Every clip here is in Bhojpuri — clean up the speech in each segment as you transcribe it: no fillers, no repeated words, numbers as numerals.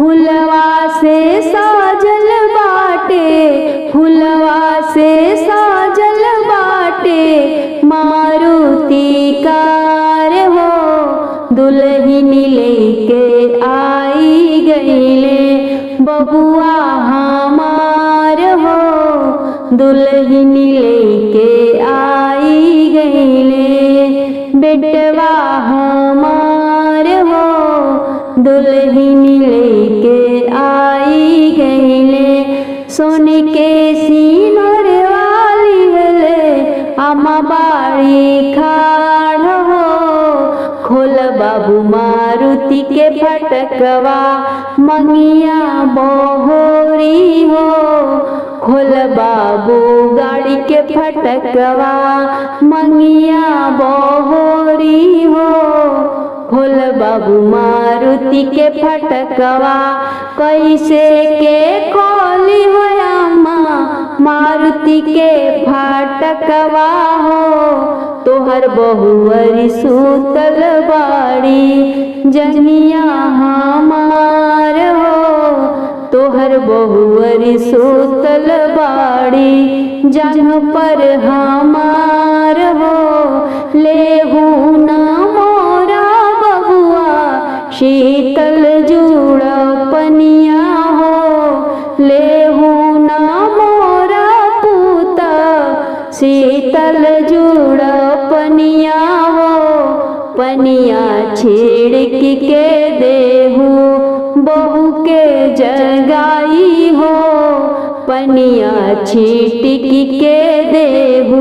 फुलवा से साजल बाटे, फुलवा से साजल बाटे मारुति कार हो। दुल्हन लेके आई गईले बबुआ हमार हो। दुल्हन लेके आई गईले बेटवा हमार हो। दुल्हन लेके आई गईले सोने के सीनर वाली हले अम्मा बाड़ी खाड़ हो। खोल बाबू मारुति के फटकवा मंगिया बहोरी हो। खोल बाबू गाड़ी के फटकवा मंगिया बहोरी हो। खोल बाबू मारुति के फटकवा कैसे के खोली हो अम्मा मारुति के फटकवा हो। तोहर बहुअरी सूतल बाड़ी जंगिया हमार हो। तोहर बहुअरी सूतल बाड़ी जहाँ पर हमार हो। लेहू ना मोरा बबुआ शीतल जुड़ा पनिया हो। लेहू ना मोरा पूता शीतल जुड़ा पनिया हो। पनिया छिड़क के देहू बहू के जगाई हो। पनिया छिटक के देहू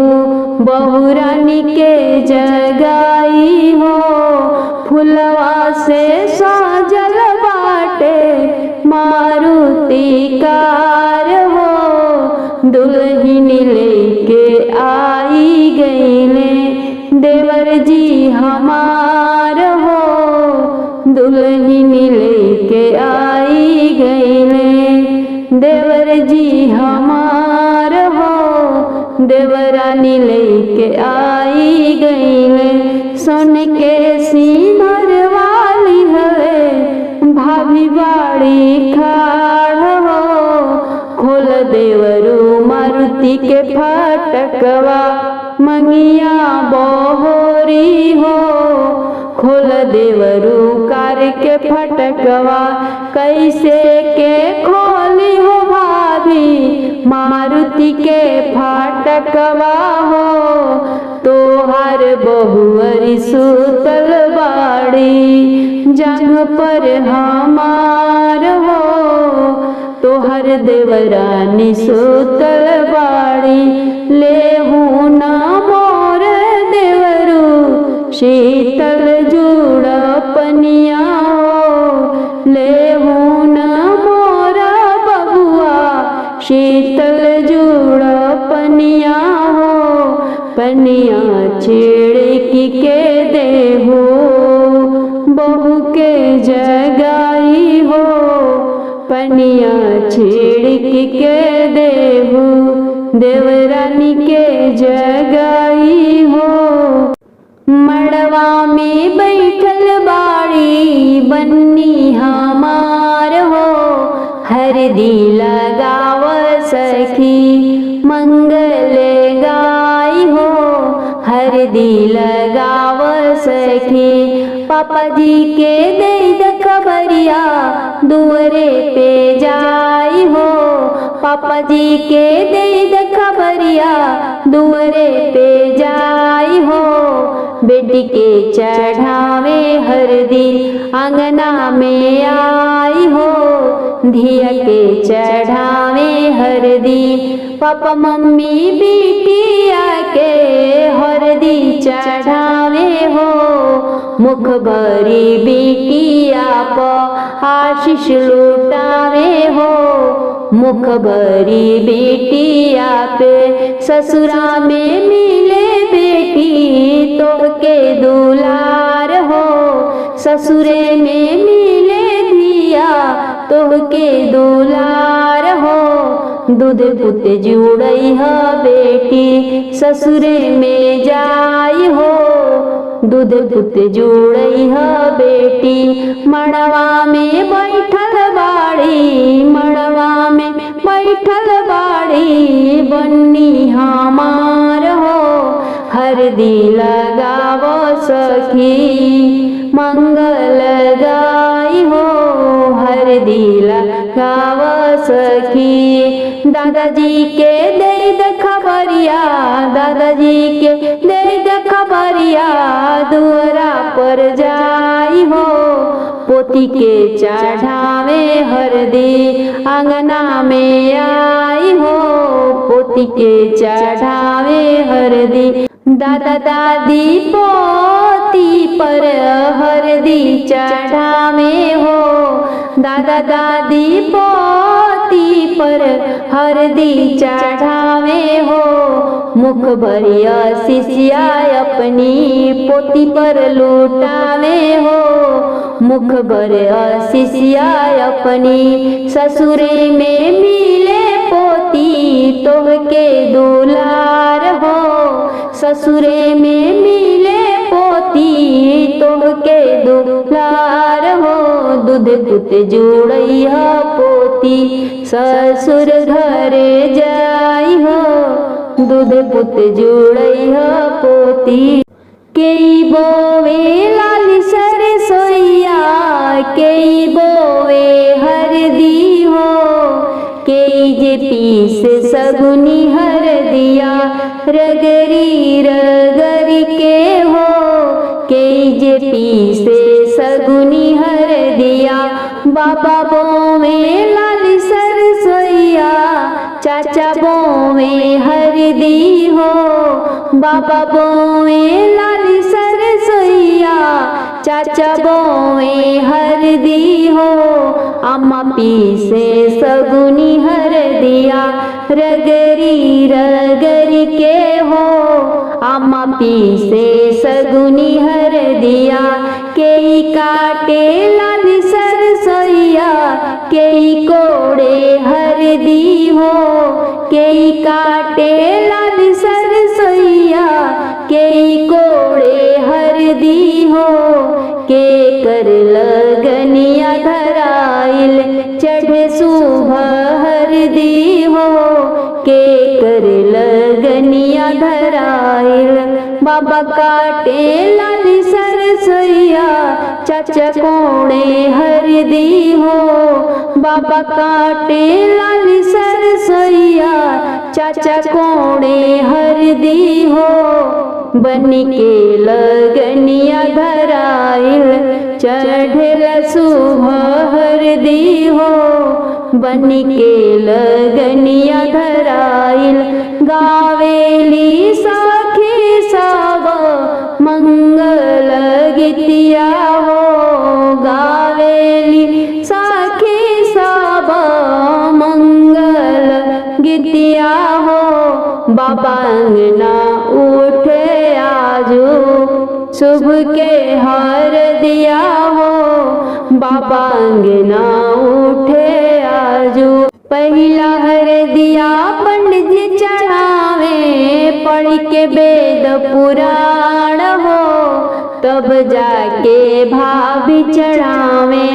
बहू रानी के जगाई हो। फुलवा से साजल बाटे मारुति कार हो। दुल्हन लेके आई गईले देवर जी हमार हो। दुल्हन लेके आई गईले देवर जी हमार हो। देवरानी लेके आई गईले सोन के सीनर वाली है भाभी बाड़ी खाड़ हो। खोल देवरू मारुति के फटकवा मंगिया बहोरी हो। खोल देवरू कार के फटकवा कैसे के खोली हो भाभी मारुति के फटकवा हो। तोहार बहुअरी सूतल बाड़ी जहाँ पर हमार हो। तोहर देवरानी सूतल बाड़ी लेहू ना मोर देवरू शीतल जुड़ा पनिया हो। लेहू ना मोरा बबुआ शीतल जुड़ा पनिया हो। पनिया छिड़क के देहू बहू के जगाई हो। पनिया छिड़क के देहू देवरानी के जगाई हो। मड़वा में बैठल बाड़ी बन्नी हमार हो। हरदी लगाव सखी मंगल गाई हो। हरदी लगाव सखी पापा जी के दे खबरिया दुअरे पे जाई हो। पापा जी के दे खबरिया दुअरे पे जाई हो। बेटी के चढ़ावे हरदी अंगना में आई हो। धिया के चढ़ावे हरदी पापा मम्मी बिटिया के हरदी चढ़ावे हो। मुख भरी बिटिया पर आशीष लुटावे हो। मुख भरी बेटिया पे ससुरा में मिले बेटी तो के दुलार हो। ससुरे में मिले धिया तो के दुलार हो। दूध पुत जुड़ई ह बेटी ससुरे में जाई हो। दूध पुत जुड़ई ह बेटी मड़वा में बैठल बा बाड़ी मड़वा में बैठल बाड़ी बन्नी हमार हो हरदी लगाव सखी मंगल गाई हो हरदी लगाव सखी दादाजी के दे खबरिया दादाजी के दे खबरिया दुआरा पर जाई हो पोती के चढ़ावे हरदी अंगना में आई हो पोती के चढ़ावे हरदी दादा दादी पोती पर हरदी चढ़ावे हो दादा दादी पोती पर हरदी चढ़ावे हो मुख भरिया शिष्या अपनी पोती पर लुटावे हो मुख भरिया शिष्या अपनी ससुरे में मिले पोती तोहके दुलार हो ससुरे में मिले पोती तोहके दुलार हो दूध पुत जुड़ैया पोती ससुर घरे जाई हो दूध पुत जुड़ैया पोती केई बोवे लाल सरसोईया केई बोवे हरदी हो केई जे पीस सगुनी हरदिया रगरी रगरी के हो केई जे पीसे सगुनी हरदिया बाबा बोवे लाल सरसोईया चाचा बोवे हरदी हो बाबा बोवे लाल सरसोईया चाचा बोवे हरदी हो अम्मा पीसे सगुनी हरदिया रगरी रगरी के हो अम्मा पीसे सगुनी हरदिया केई काटे लाल सरसोईया केई कोड़े हरदी हो केई काटे लाल सरसोईया केई कोड़े हरदी हो के कर लगनिया धराइल चढ़े सुबह हरदी हो के कर लगनिया धराइल बाबा काटे लाल सरसोईया चाचा कोड़े हरदी हो बाबा काटे लाल सरसोईया चाचा कोड़े हरदी हो बनी के लगनिया धराइल चढ़ल सुबह हरदी हो बनी के लगनिया धराइल गावेली सखी सब मंगल गीतिया हो गावेली सखी सब मंगल गीतिया हो बाबा अंगना उठे आजू शुभ के हर दिया हो बाबा अंगना उठे आजू पहला हर दिया पंडित जी चढ़ावे पढ़ के वेद पुराण हो तब जाके भाभी चढ़ावे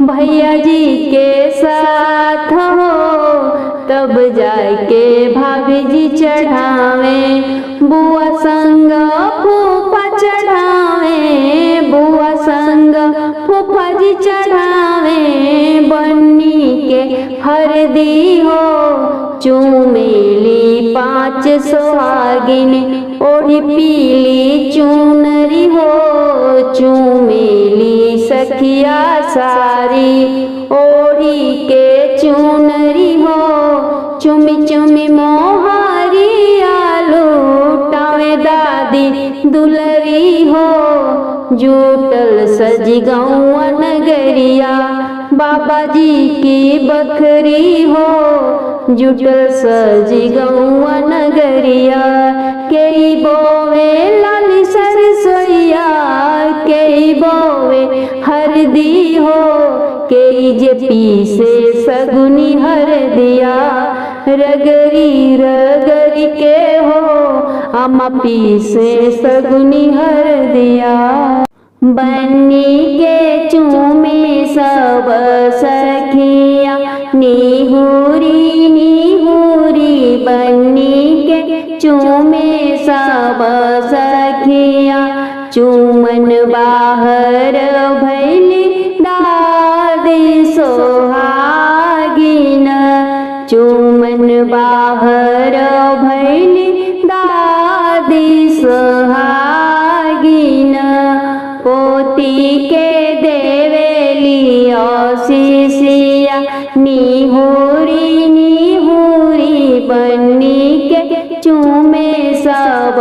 भैया जी के साथ हो तब जाके भाभी जी चढ़ावे बुआ संग फूफा चढ़ावे बुआ संग फूफा जी चढ़ावे बन्नी के हरदी हो चूमेली 5 सुहागिन ओढ़ी पीली चुनरी हो चूमेली सखिया सारी ओढ़ी के चुनरी हो चुमी चुमी मोहारी आलू टावे दादी दुलरी हो जुटल सजी गौआ नगरिया बाबा जी की बखरी हो जुटल सजी गौआ नगरिया केई बोवे लाल सरसोईया केई बोवे हरदी हो केई जे पीसे सगुनी हरदिया रगरी रगरी के हो अम्मा पीसे सगुनी हरदिया बन्नी के चूमे सब सखिया सीसिया निहुरी निहुरी बनी के चूमे सब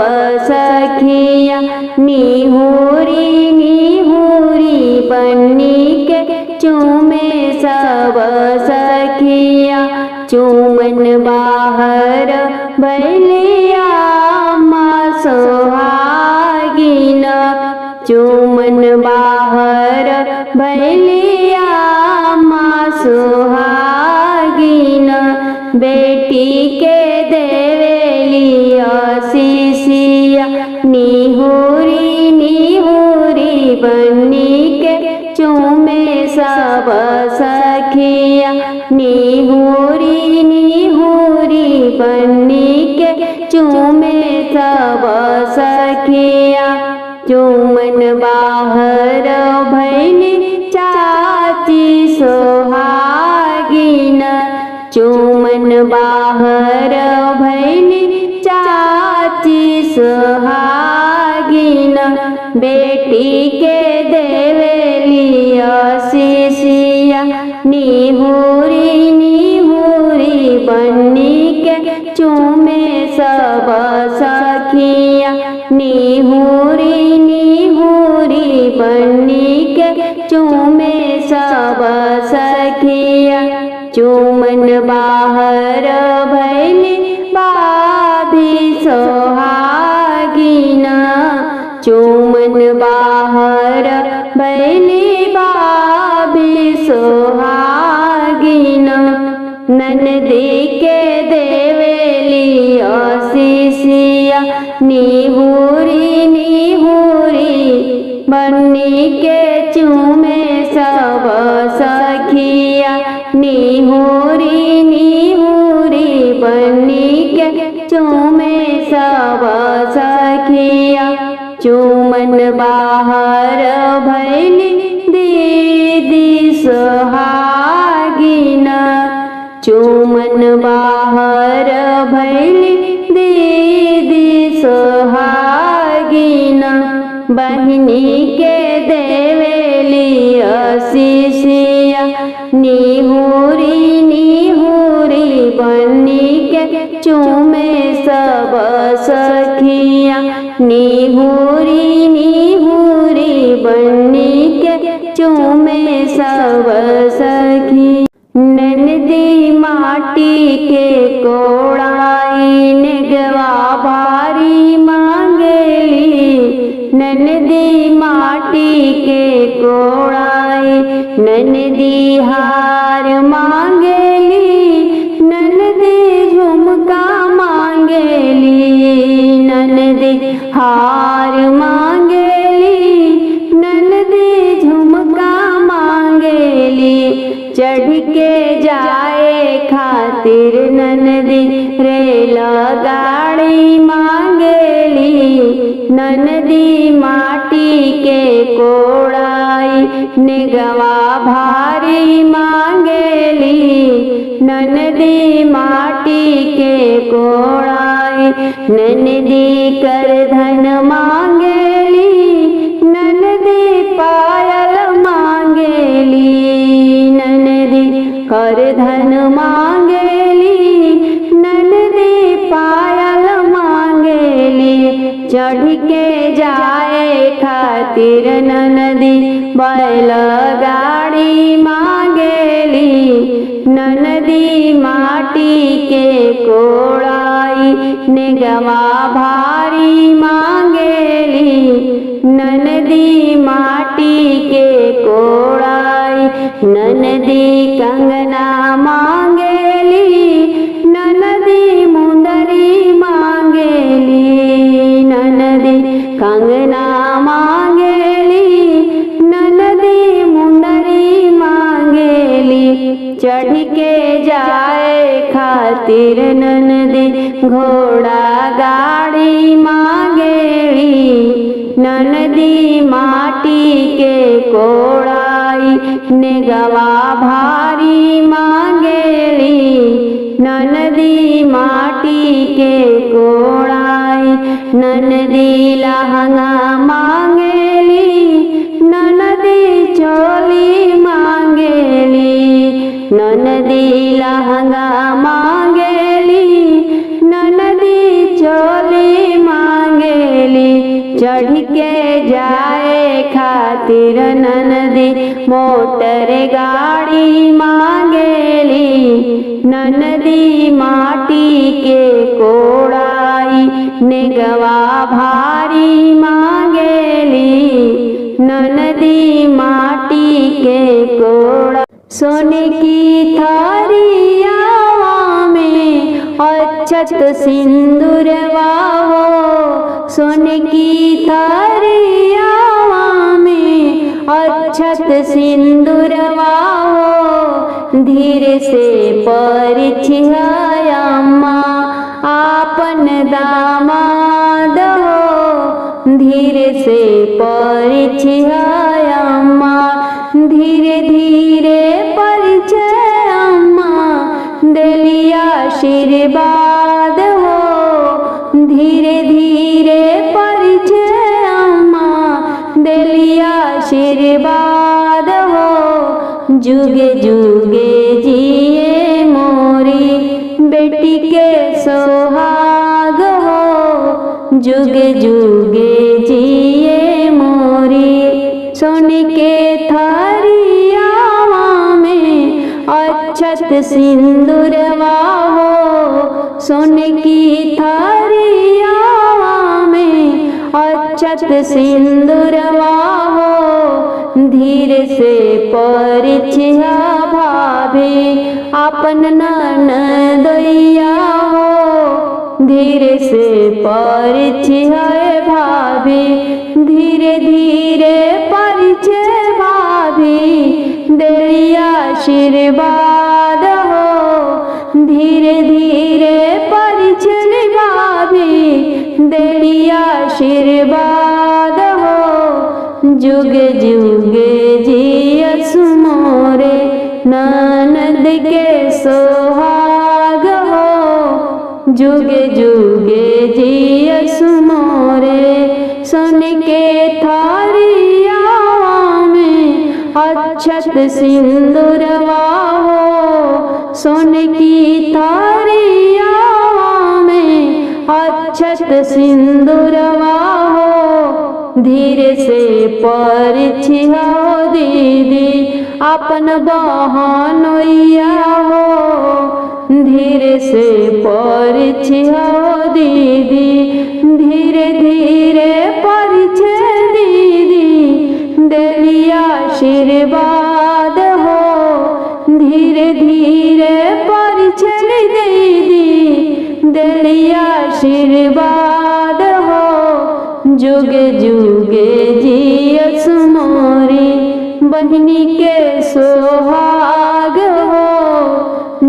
सखिया निहुरी निहुरी बनी के चूमे सब सखिया चूमन बाहर भैलिया माँ सोहागिन चूमन बाहर भैलिया माँ सुहागिन बेटी के देवेलिया सीसिया निहुरी निहुरी बनी के चूमे सब सखिया निहुरी निहुरी बनी के चूमे सब सखिया चूमन बाहर भैली चाची सोहागिन चूमन बाहर भैली चाची सोहागिन बेटी के देवेलिया सीसिया निहुरी निहुरी बनी के चूमे सब सखिया निहुरी निहुरी बनी के चूमे सब सखिया चूमन बाहर भैली बाभी सोहागिन चूमन बाहर भैली बाभी सोहागिन ननदी के देवेलिया सीसिया निहुरी निहुरी बनी के चूमे सब सखिया निहुरी निहुरी बनी के चूमे सब सखिया चूमन बाहर भैली दीदी सोहागिन चूमन बाहर भैली दीदी सोहागिन बहनी के देवेलिया सीसिया निहुरी निहुरी बनी के चूमे सब सखिया निहुरी निहुरी बनी के चूमे सब सखी ननदी माटी के कोड़ाई निगवा भारी मांगेली ननदी माटी के कोड़ाई ननदी हार मांगेली ननदी झुमका मांगेली ननदी हार मांगेली ननदी झुमका मांगेली चढ़ के जाए खातिर ननदी रेल गाड़ी मांगेली ननदी माटी के कोड़ाई निगवा भारी मांगेली ननदी माटी के कोड़ाई ननदी करधन मांगेली ननदी पायल मांगेली करधन मांगेली ननदी पायल मांगेली चढ़ के जाए खातिर ननदी बैल गाड़ी मांगेली ननदी माटी के कोड़ाई निगवा भारी मांगेली ननदी माटी के कोड़ाई ननदी कंगना मांगेली ननदी मुंदरी मांगेली ननदी कंगना मांगेली ननदी मुंदरी मांगेली चढ़ के जाए खातिर ननदी घोड़ा गाड़ी मांगेली ननदी माटी के कोड़ाई निगवा भारी मांगेली ननदी माटी के कोड़ाई ननदी लहंगा मांगेली ननदी चोली मांगेली ननदी लहंगा मांगेली, ननदी चोली मांगेली, चढ़ के जाए खातिर ननदी मोटर गाड़ी मांगेली, ननदी माटी के कोड़ाई नेगवा भारी मांगेली, ननदी माटी के कोड़ा। सोने की थारियावा में अक्षत सिंदूरवा हो, सोने की थारियावा में अक्षत सिंदूरवा हो, धीरे से परिछिया माँ आपन दामाद हो, धीरे से परिछिया माँ, धीरे धीरे परिचय माँ देलिया आशीर्वाद हो, धीरे धीरे परिचय माँ देलिया आशीर्वाद हो, जुगे जुगे जिए मोरी बेटी के सोहाग हो, जुगे जुगे जिए मोरी। सोने के थारियावा में अक्षत सिंदूरवा हो, सोने की थारियावा में अक्षत सिंदूरवा हो, धीरे से परिछिया भाभी आपन ननदइया हो, धीरे से परिछिया भाभी, धीरे धीरे परिचय भाभी देलिया आशीर्वाद हो, धीरे धीरे परिचय भाभी देलिया आशीर्वाद हो, जुगे जुगे जियस मोरे ननद के सोहाग हो, जुगे जुगे जियस मोरे। सोने के थारियावा में अक्षत सिंदूरवा हो, सोने की थारियावा में अक्षत सिंदूरवा हो, धीरे से परिछिया दीदी अपन बहनोइया हो, धीरे से परिछिया दीदी, धीरे धीरे परिचय दीदी देलिया आशीर्वाद हो, धीरे धीरे परिचय दीदी देलिया आशीर्वाद हो, जुगे जुगे जियस मोरी बहिनी के सोहाग हो,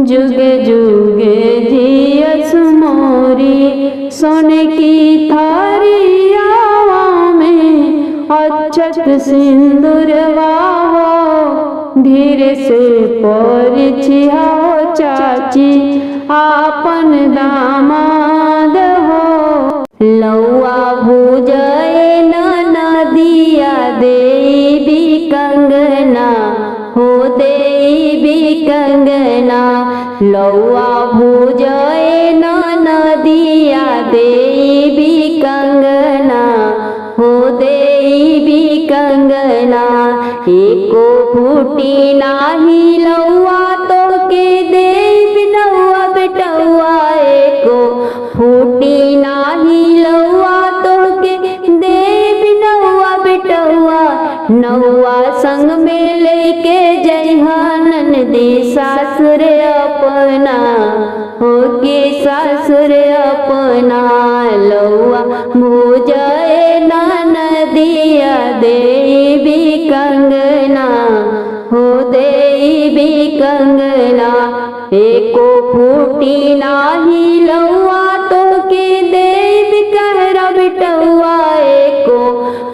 जुगे जुगे जियस मोरी। सोने की थारियावा में अक्षत सिंदूरवा हो, धीरे से परिछिया चाची आपन दामाद हो। लौआ भुजए नदिया देवी कंगना हो, देवी कंगना, लौआ भुजए नदिया देवी कंगना हो, देवी कंगना, एको फूटी नाही लौआ तो के देवी नौआ बेटौआ, एको फूटी नाही लौआ तो के देवी नौआ बेटौआ, नौआ संग में लेके जइहा ननदी सासुर अपना हो, के सासुर अपना, लौआ भुजए नदिया देवी कंगना हो, देवी कंगना, एको फूटी नाही लौआ तो के देवी कहरा बेटौआ, एको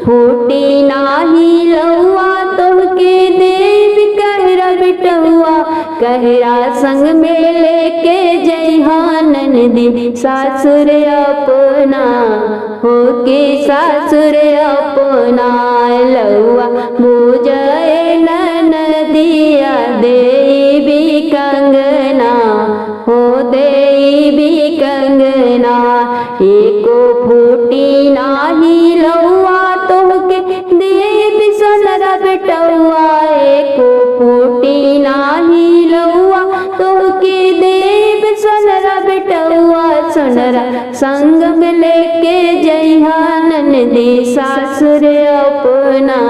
फूटी नाही लौआ तो के देवी कहरा बेटौआ, कहरा संग में लेके जइहा ननदी सासुर अपना हो, के सासुर अपना, लौआ भुजए नदिया देवी का कंगना हो देवी कंगना। एको फूटी नाही लौआ तोहके देवी सोनरा बेटौआ। एको फूटी नाही लौआ तोहके देवी सोनरा बेटौआ। सोनरा संग में लेके जइहा ननदी सासुर अपना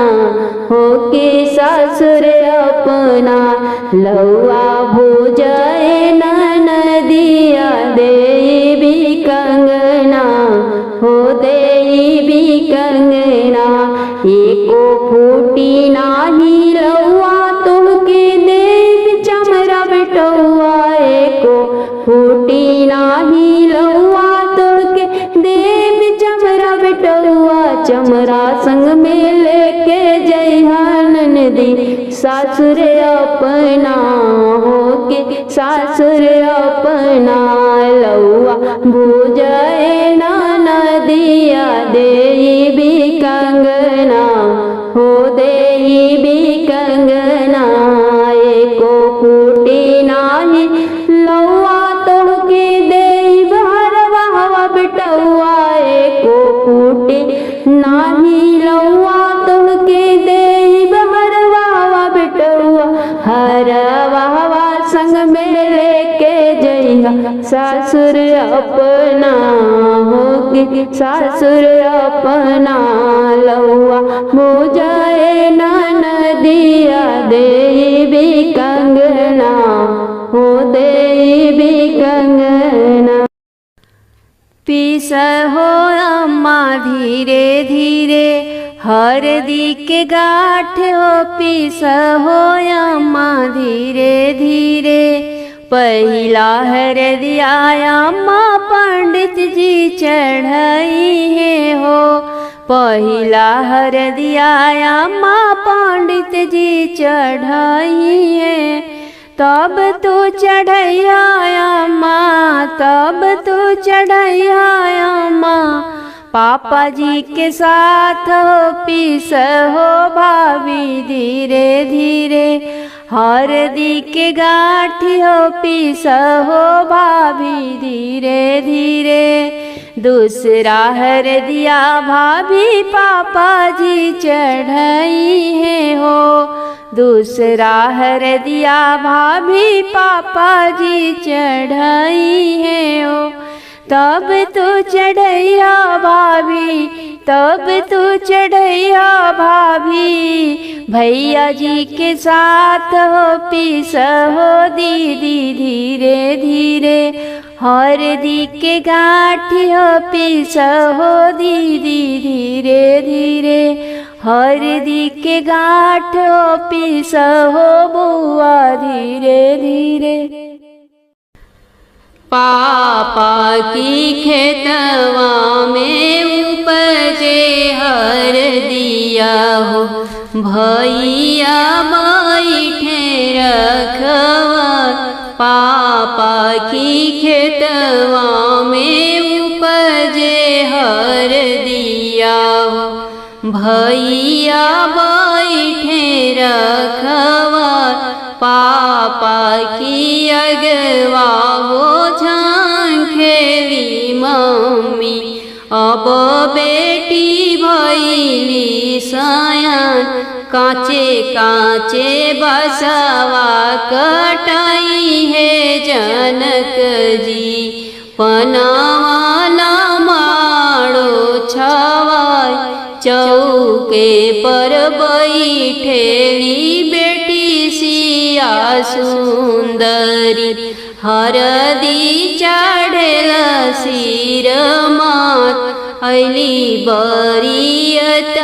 होके सासुर अपना। लौआ भुजाए ननदिया देवी कंगना हो देवी कंगना। एको फूटी नाही लौआ तोहके देवी चमरा बेटौआ। एको फूटी नाही लौआ तोहके देवी चमरा बेटौआ। चमरा संग में लेके जइहा ननदी सासुर अपना होके सासुर अपना। लौआ भुजाए ननदिया देवी कंगना हो देवी कंगना। एको फूटी नाही लौआ तोहके देव हरवा हवा बेटौआ। एको फूटी नाही लौआ तोहके देव हरवा हवा बेटौआ। हरवा हवा संग में लेके जइहा सासुर अपना होके सासुर अपना। लौआ भुजाए ननदिया देवी कंगना हो देवी कंगना। पीस हो अम्मा धीरे धीरे हरदी के गाँठ हो। पीस हो अम्मा धीरे धीरे पहिला हरदिया अम्मा पंडित जी चढ़ाई है हो। पहिला हरदिया अम्मा पंडित जी चढ़ाई है। तब तू चढ़ैया अम्मा तब तू चढ़ैया अम्मा पापा जी के साथ हो। पीस हो भाभी धीरे धीरे हरदी के गाँठी हो। पीस हो भाभी धीरे धीरे दूसरा हरदिया भाभी पापा जी चढ़ाई है हो। दूसरा हरदिया भाभी पापा जी चढ़ाई है हो। तब तू चढ़ैया भाभी तब तू चढ़ैया भाभी भैया जी के साथ हो। पीस हो दीदी धीरे धीरे हरदी के गाँठी हो। पीस हो दीदी धीरे धीरे हरदी के गाँठ हो। पीस हो बुआ धीरे धीरे। पापा की खेतवा में उपजे हरदिया हो। भैया बैठे रखवा पापा की खेतवा में उपजे हरदिया हो। भैया बैठे रखवा पापा की अगवा वो झांखेली मम्मी। अब बेटी भैली सयान काचे काचे बसवा कटाई है जनक जी। पनावाला माड़ो छवाई चौके पर बैठेली बेटी सिया सुंदरी। हरदी चढ़ेल सिर मात अली बरियतवा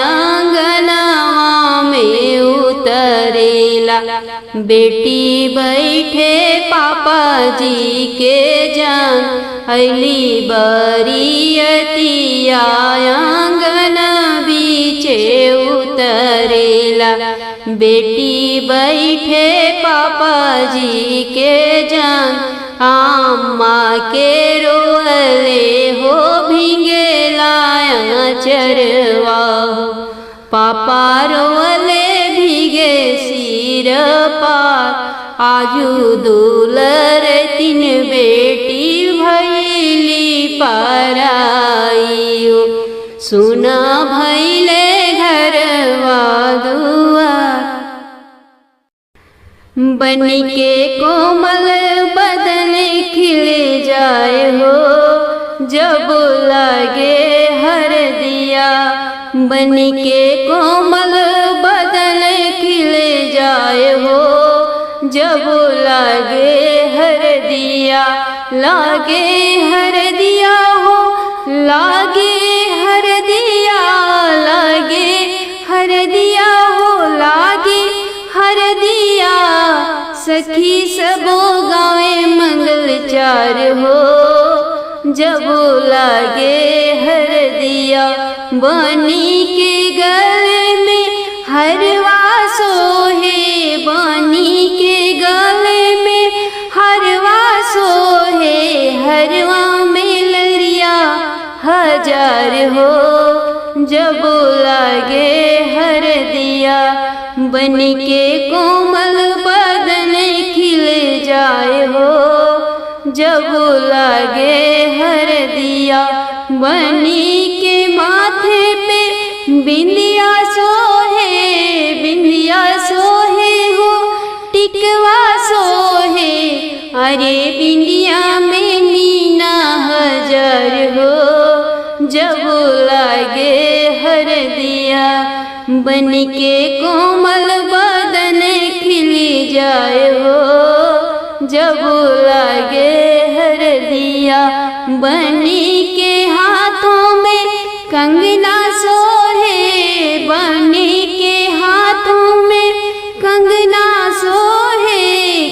आंगनवा में उतरेला। बेटी बैठे पापा जी के जान अली बरियतिया आंगन बीचे उतरेला। बेटी बैठे पापा जी के जान अम्मा के रोले हो भिंगेला चरवा। पापा रोले भीगे सिर पार आजू दुलर तीन बेटी भैली पराइयो, सुना भैले घरवा दुआर। बन के कोमल बदन खिल जाए हो, जब लागे हरदिया। बन के कोमल बदन खिल जाए हो, जब लागे हरदिया। लागे हरदिया हो, लागे हरदिया, लागे हरदिया हो, लागे हरदिया। सखी सबो गावे मंगल चार हो, जब लागे हरदिया। बनी के गले में हरवा सोहे, बनी के गले में हरवा सोहे। हरवा में लरिया हजार हो, जब लागे हरदिया। बन के कोमल बदन खिल जाए हो, जब लागे हरदिया। बनी के माथे पे बिंदिया सोहे, बिंदिया सोहे हो, टिकवा सोहे। अरे बिंदिया में मीना हजार हो, जब लागे हरदिया। बन के कोमल बदन खिल जाए हो, जब लागे हरदिया। बनी के हाथों में कंगना सोहे, बनी के हाथों में कंगना सोहे।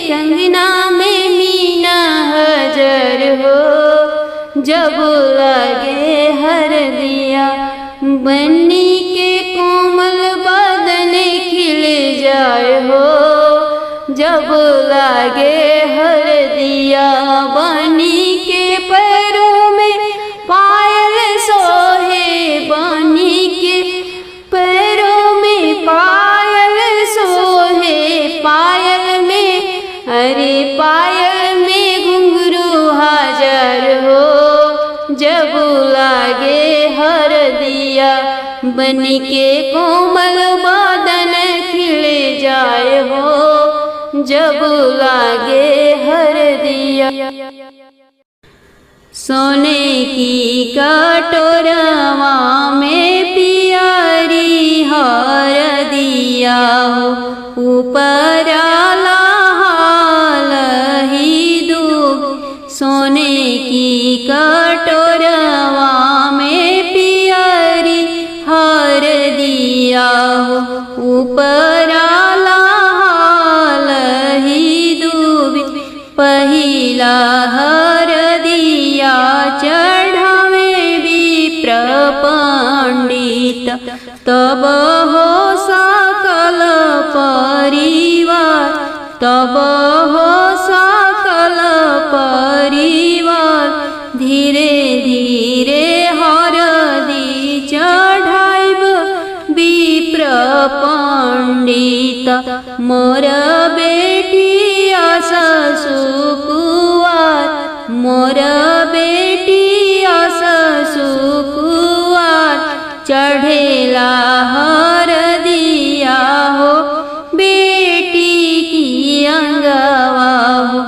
कंगना में मीना हजार हो, जब लागे हरदिया। बनी के कोमल बदन खिल जाए हो, जब लागे हरदिया। बनी के पैरों में पायल सोहे, बनी के पैरों में पायल सोहे। पायल में, अरे पायल में घुंघरू हजार हो, जब लागे हरदिया। बन के कोमल बदन खिल जाए हो, जब लागे हरदिया। सोने की कटोरवा में पियरी हरदिया हो, ऊपर लही दूब। सोने की कटोरवा में पियरी हरदिया हो, ऊपर लही दूब। पहिला हरदिया चढ़ावे विप्र पंडित, तब हो सकल परिवार। तब हो सकल परिवार। धीरे धीरे हरदी चढ़ाइब विप्र पंडित। मोर बेटिया ससुकुआर, मोर बेटिया ससुकुआर। चढ़ेला हरदिया हो, बेटी की अंगवा हो।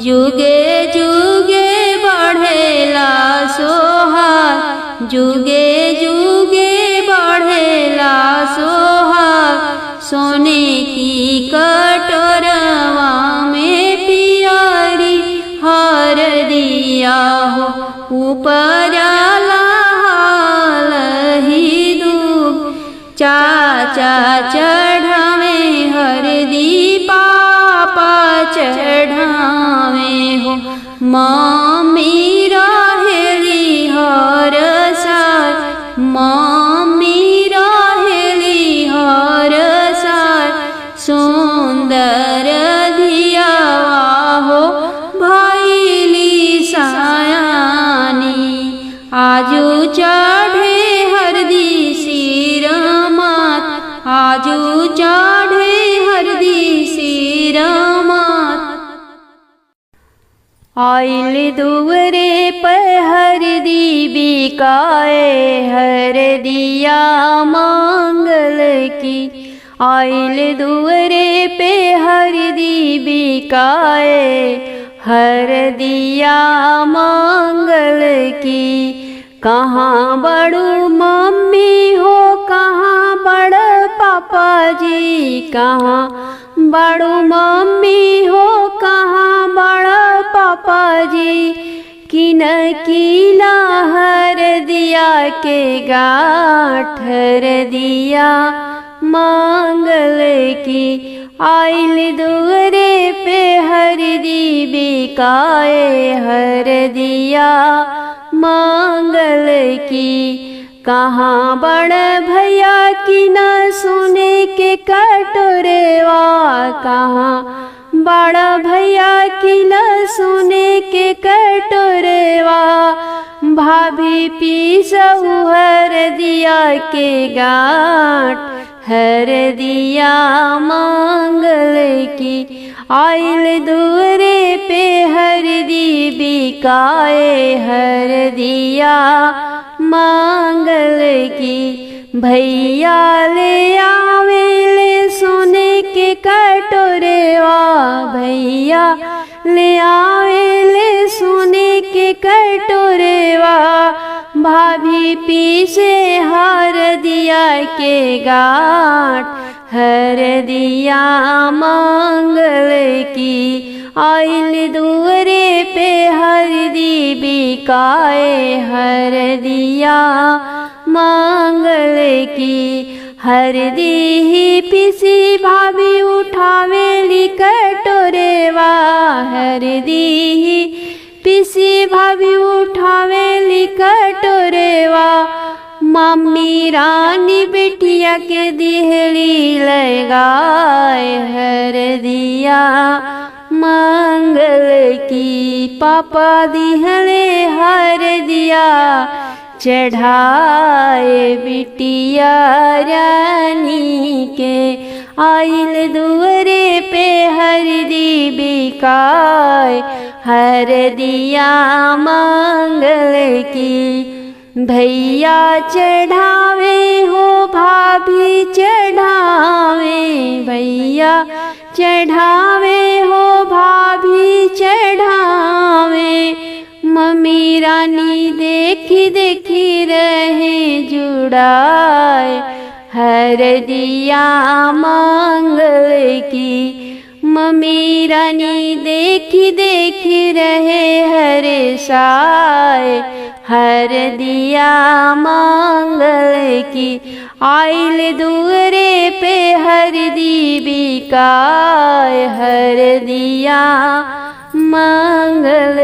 जुगे जुगे बढ़ेला सोहाग, जुगे जुगे बढ़ेला सोहाग। सोने की कटोरवा में पियरी हरदिया हो, ऊपर लही दूब। चाचा चढ़ावे हरदी, पापा चढ़ावे हो। मम्मी रहेली हर साल, मम्मी रहेली हर साल। सुंदर धियावा हो, भैली सयानी। आजू चढ़े हरदी सिर मात, आजू चढ़े हरदी सिर मात। आइल दुवरे पर हरदी बिकाए, हरदिया मंगल की। आइल दुवरे पे हरदी बिकाए, हरदिया मंगल की। कहाँ बड़ू मम्मी हो, कहाँ बड़ पापा जी, कहाँ बड़ू मम्मी हो, कहाँ बड़ा पापा जी। किन कीला हरदिया के गाँठ, हरदिया मंगल की। आइल दुवरे पे हरदी बिकाए, हरदिया मंगल की। कहाँ बड़ भैया की न सुने के कटोरेवा, कहाँ बड़ा भैया की न सुने के कटोरेवा। भाभी पीसऊ हरदिया के गाँठ, हरदिया मंगल की। आइल दुवरे पे हरदी बिकाए, हरदिया मंगल की। भैया ले आवे ले सोने के कटोरेवा, भैया ले आवे ले सोने के कटोरेवा। भाभी पीछे हरदिया के गाँठ, हरदिया मंगल की। आइल दुवरे पे हरदी बिकाए, हरदिया मंगल की। हरदी ही पीसी भाभी उठावेली कटोरेवा, हरदी ही पीसी भाभी उठावेली कटोरेवा। मम्मी रानी बिटिया के दिहली लगाए, हरदिया मंगल की। पापा दिहले हरदिया चढ़ाए बिटिया रानी के। आइल दुवरे पे हरदी बिकाए, हरदिया मंगल की। भैया चढ़ावे हो, भाभी चढ़ावे, भैया चढ़ावे हो, भाभी चढ़ावे। मम्मी रानी देखी देखी रहे जुड़ाए, हरदिया मंगल की। मम्मी रानी देखी देखी रहे हरे साए, हरदिया मंगल की। आइल दुवरे पे हरदी बिकाए, हरदिया मंगल